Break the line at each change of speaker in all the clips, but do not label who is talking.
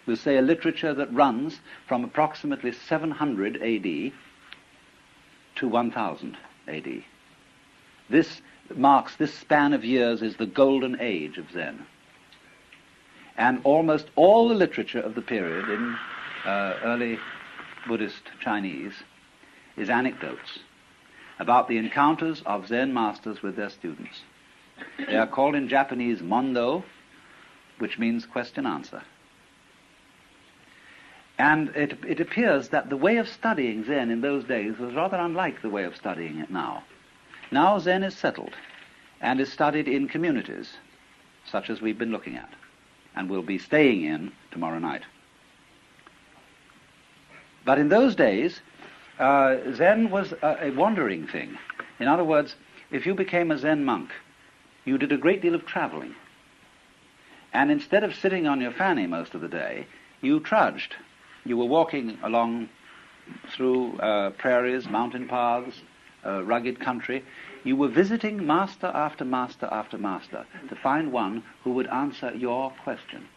We'll say a literature that runs from approximately 700 AD to 1000 AD. This span of years is the golden age of Zen. And almost all the literature of the period in early Buddhist Chinese is anecdotes about the encounters of Zen masters with their students. They are called in Japanese mondo, which means question-answer. And it appears that the way of studying Zen in those days was rather unlike the way of studying it now. Now Zen is settled and is studied in communities, such as we've been looking at, and will be staying in tomorrow night. But in those days, Zen was a wandering thing. In other words, if you became a Zen monk, you did a great deal of traveling. And instead of sitting on your fanny most of the day, you trudged. You were walking along through prairies, mountain paths, rugged country. You were visiting master after master after master to find one who would answer your question.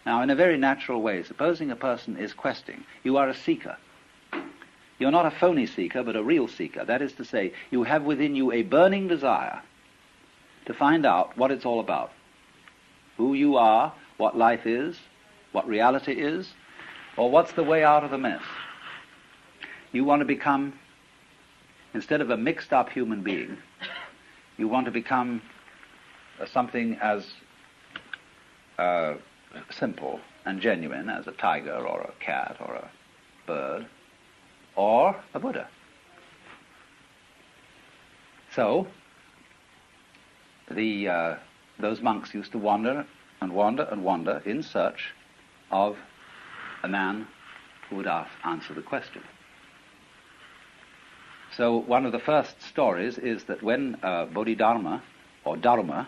Now, in a very natural way, supposing a person is questing, you are a seeker. You're not a phony seeker, but a real seeker. That is to say, you have within you a burning desire to find out what it's all about. Who you are, what life is, what reality is, or what's the way out of the mess. You want to become, instead of a mixed-up human being, you want to become something as simple and genuine as a tiger or a cat or a bird or a Buddha. So those monks used to wander and wander and wander in search of a man who would answer the question. So one of the first stories is that when Bodhidharma, or Dharma,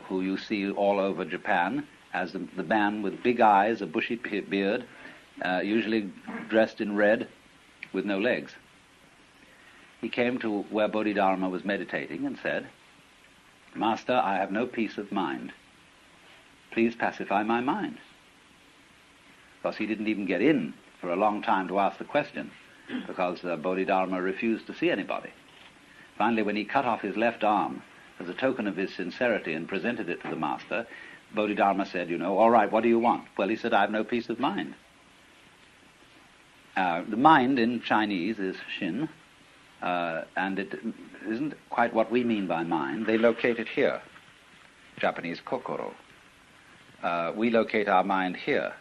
who you see all over Japan as the man with big eyes, a bushy beard, usually dressed in red with no legs, he came to where Bodhidharma was meditating and said, "Master, I have no peace of mind. Please pacify my mind." Because he didn't even get in for a long time to ask the question, because Bodhidharma refused to see anybody. Finally, when he cut off his left arm as a token of his sincerity and presented it to the master, Bodhidharma said, "All right, what do you want?" Well, he said, "I have no peace of mind." The mind in Chinese is Shin, and it isn't quite what we mean by mind. They locate it here, Japanese kokoro. We locate our mind here.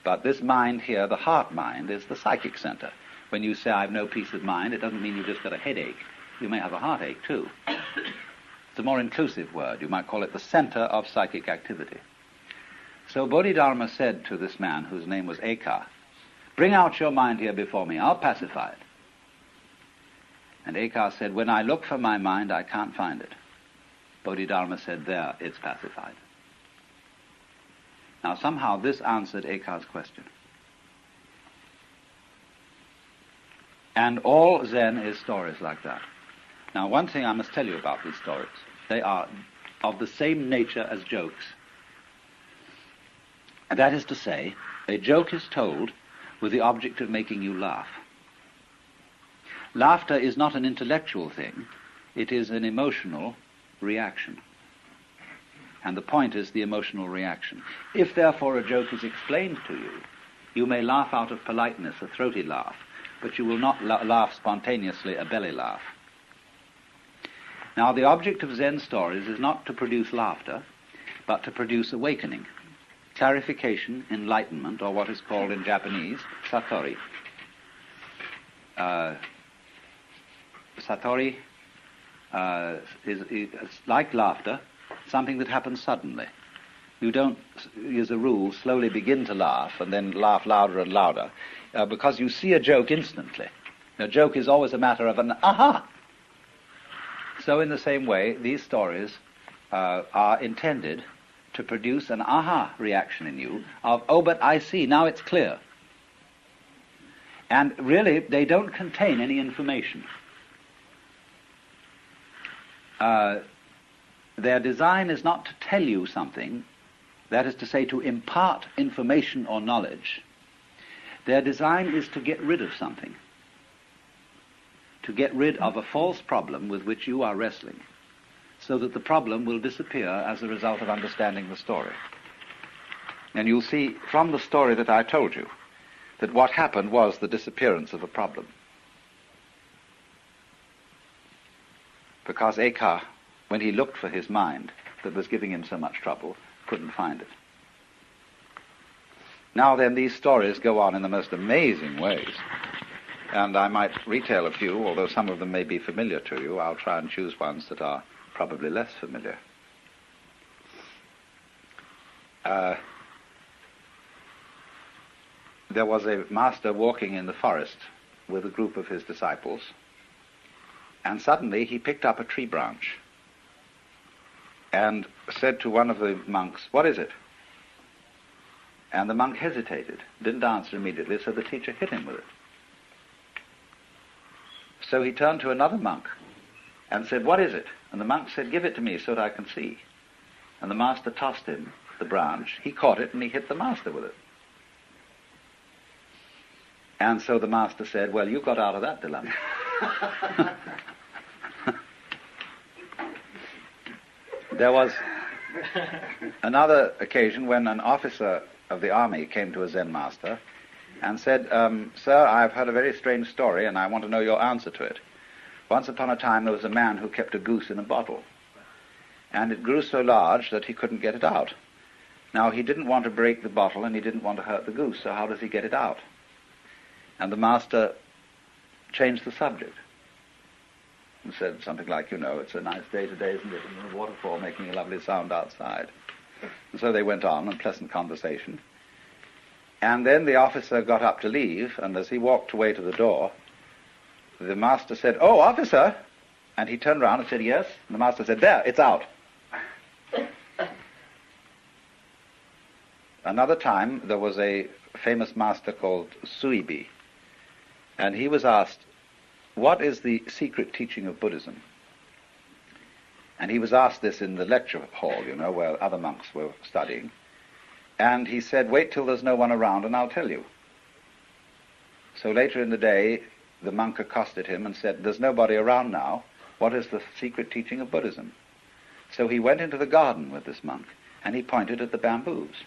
But this mind here, the heart mind, is the psychic center. When you say, "I have no peace of mind," it doesn't mean you've just got a headache. You may have a heartache too. It's a more inclusive word. You might call it the center of psychic activity. So Bodhidharma said to this man, whose name was Eka, "Bring out your mind here before me. I'll pacify it." And Eka said, "When I look for my mind, I can't find it." Bodhidharma said, "There, it's pacified." Now somehow this answered Eka's question. And all Zen is stories like that. Now one thing I must tell you about these stories. They are of the same nature as jokes. And that is to say, a joke is told with the object of making you laugh. Laughter is not an intellectual thing. It is an emotional reaction. And the point is the emotional reaction. If, therefore, a joke is explained to you, you may laugh out of politeness, a throaty laugh, but you will not laugh spontaneously, a belly laugh. Now, the object of Zen stories is not to produce laughter, but to produce awakening, clarification, enlightenment, or what is called in Japanese, satori. Satori is like laughter, something that happens suddenly. You don't, as a rule, slowly begin to laugh and then laugh louder and louder, because you see a joke instantly. A joke is always a matter of an aha. So in the same way, these stories are intended to produce an aha reaction in you of, "Oh, but I see, now it's clear." And really, they don't contain any information. Their design is not to tell you something that is to say, to impart information or knowledge, their design is to get rid of something, to get rid of a false problem with which you are wrestling, so that the problem will disappear as a result of understanding the story. And you'll see from the story that I told you that what happened was the disappearance of a problem. Because Eka, when he looked for his mind that was giving him so much trouble, couldn't find it. Now then, these stories go on in the most amazing ways. And I might retell a few, although some of them may be familiar to you. I'll try and choose ones that are probably less familiar. There was a master walking in the forest with a group of his disciples, and suddenly he picked up a tree branch and said to one of the monks, "What is it?" And the monk hesitated, didn't answer immediately, so the teacher hit him with it. So he turned to another monk and said, "What is it?" And the monk said, "Give it to me so that I can see." And the master tossed him the branch. He caught it and he hit the master with it. And so the master said, "Well, you got out of that dilemma." There was another occasion when an officer of the army came to a Zen master and said, "Sir, I've heard a very strange story and I want to know your answer to it. Once upon a time there was a man who kept a goose in a bottle, and it grew so large that he couldn't get it out. Now, he didn't want to break the bottle and he didn't want to hurt the goose, so how does he get it out?" And the master changed the subject and said something like, "It's a nice day today, isn't it? And the waterfall making a lovely sound outside." And so they went on in pleasant conversation. And then the officer got up to leave, and as he walked away to the door, the master said, "Oh, officer!" And he turned around and said, "Yes?" And the master said, "There, it's out." Another time, there was a famous master called Suibi, and he was asked, "What is the secret teaching of Buddhism?" And he was asked this in the lecture hall, where other monks were studying. And he said, "Wait till there's no one around and I'll tell you." So later in the day, the monk accosted him and said, "There's nobody around now. What is the secret teaching of Buddhism?" So he went into the garden with this monk and he pointed at the bamboos.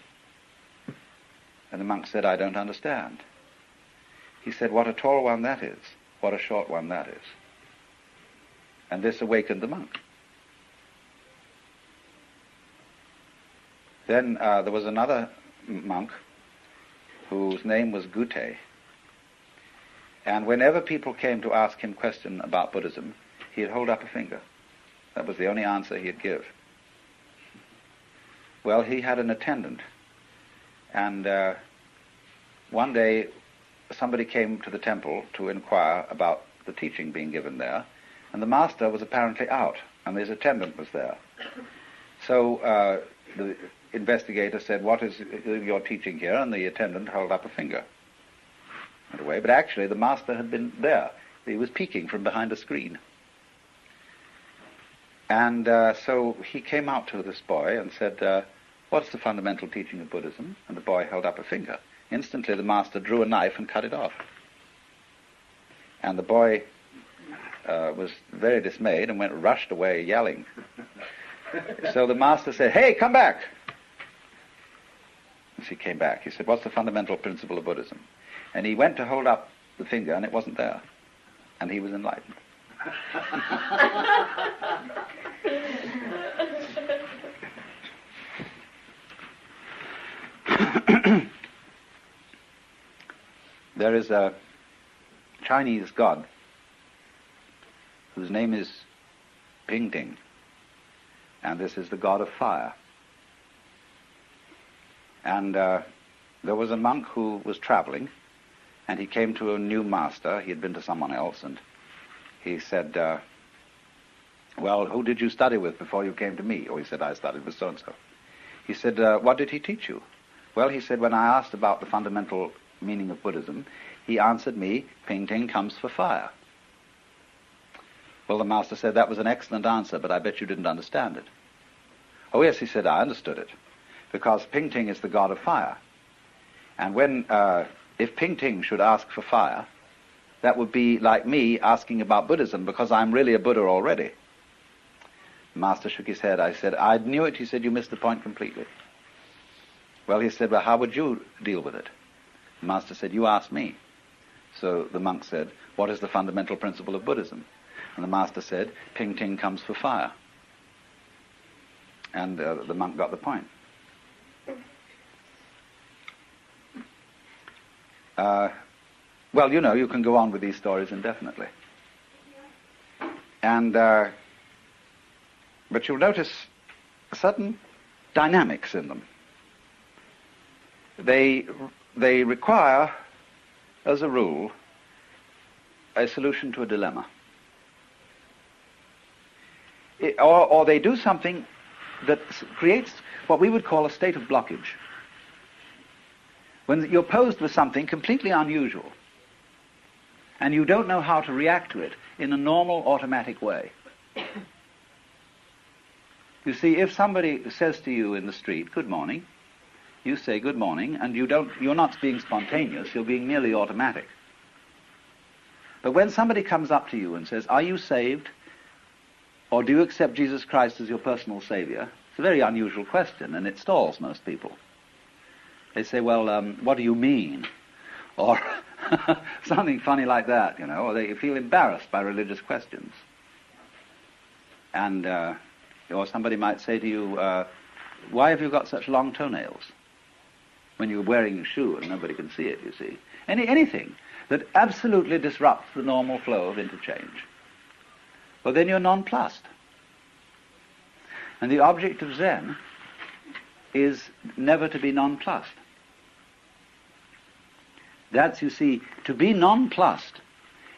And the monk said, "I don't understand." He said, "What a tall one that is. What a short one that is." And this awakened the monk. Then there was another monk whose name was Gute. And whenever people came to ask him questions about Buddhism, he'd hold up a finger. That was the only answer he'd give. Well, he had an attendant. And one day somebody came to the temple to inquire about the teaching being given there, and the master was apparently out, and his attendant was there. So the investigator said, "What is your teaching here?" And the attendant held up a finger. Went away, but actually the master had been there. He was peeking from behind a screen. And so he came out to this boy and said, "What's the fundamental teaching of Buddhism?" And the boy held up a finger. Instantly the master drew a knife and cut it off. And the boy was very dismayed and rushed away yelling. So the master said, "Hey, come back!" As he came back, he said, "What's the fundamental principle of Buddhism?" And he went to hold up the finger and it wasn't there. And he was enlightened. There is a Chinese god whose name is Pingting, and this is the god of fire. And there was a monk who was traveling, and he came to a new master. He had been to someone else, and he said, "Well, who did you study with before you came to me?" Or he said, "I studied with so-and-so." He said, "What did he teach you?" Well, he said, "When I asked about the fundamental meaning of Buddhism, he answered me, 'Ping-ting comes for fire.'" Well, the master said, "That was an excellent answer, but I bet you didn't understand it." "Oh, yes," he said, "I understood it. because Ping-Ting is the god of fire. And when, if Ping-Ting should ask for fire, that would be like me asking about Buddhism, because I'm really a Buddha already. The master shook his head. I said, I knew it. He said, you missed the point completely. Well, he said, well, how would you deal with it? The master said, you ask me. So the monk said, what is the fundamental principle of Buddhism? And the master said, Ping-Ting comes for fire. And the monk got the point. Well, you know, you can go on with these stories indefinitely. And, but you'll notice certain dynamics in them. They require, as a rule, a solution to a dilemma. Or they do something that creates what we would call a state of blockage. When you're posed with something completely unusual, and you don't know how to react to it in a normal, automatic way. You see, if somebody says to you in the street, good morning, you say good morning, and you're not being spontaneous, you're being merely automatic. But when somebody comes up to you and says, are you saved? Or do you accept Jesus Christ as your personal savior? It's a very unusual question, and it stalls most people. They say, well, what do you mean? Or something funny like that, you know, or they feel embarrassed by religious questions. And, or somebody might say to you, why have you got such long toenails? When you're wearing a shoe and nobody can see it, you see. Anything that absolutely disrupts the normal flow of interchange. Well, then you're nonplussed. And the object of Zen is never to be nonplussed. That's, you see, to be nonplussed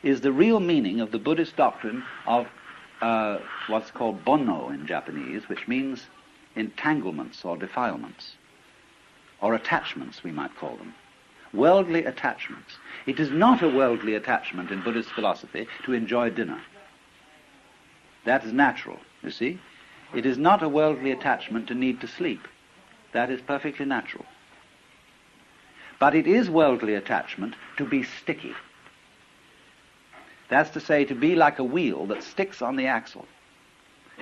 is the real meaning of the Buddhist doctrine of what's called bonno in Japanese, which means entanglements or defilements, or attachments, we might call them. Worldly attachments. It is not a worldly attachment in Buddhist philosophy to enjoy dinner. That is natural, you see. It is not a worldly attachment to need to sleep. That is perfectly natural. But it is worldly attachment to be sticky. That's to say, to be like a wheel that sticks on the axle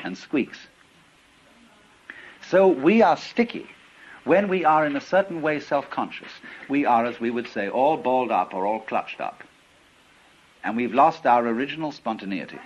and squeaks. So we are sticky when we are in a certain way self-conscious. We are, as we would say, all balled up or all clutched up. And we've lost our original spontaneity.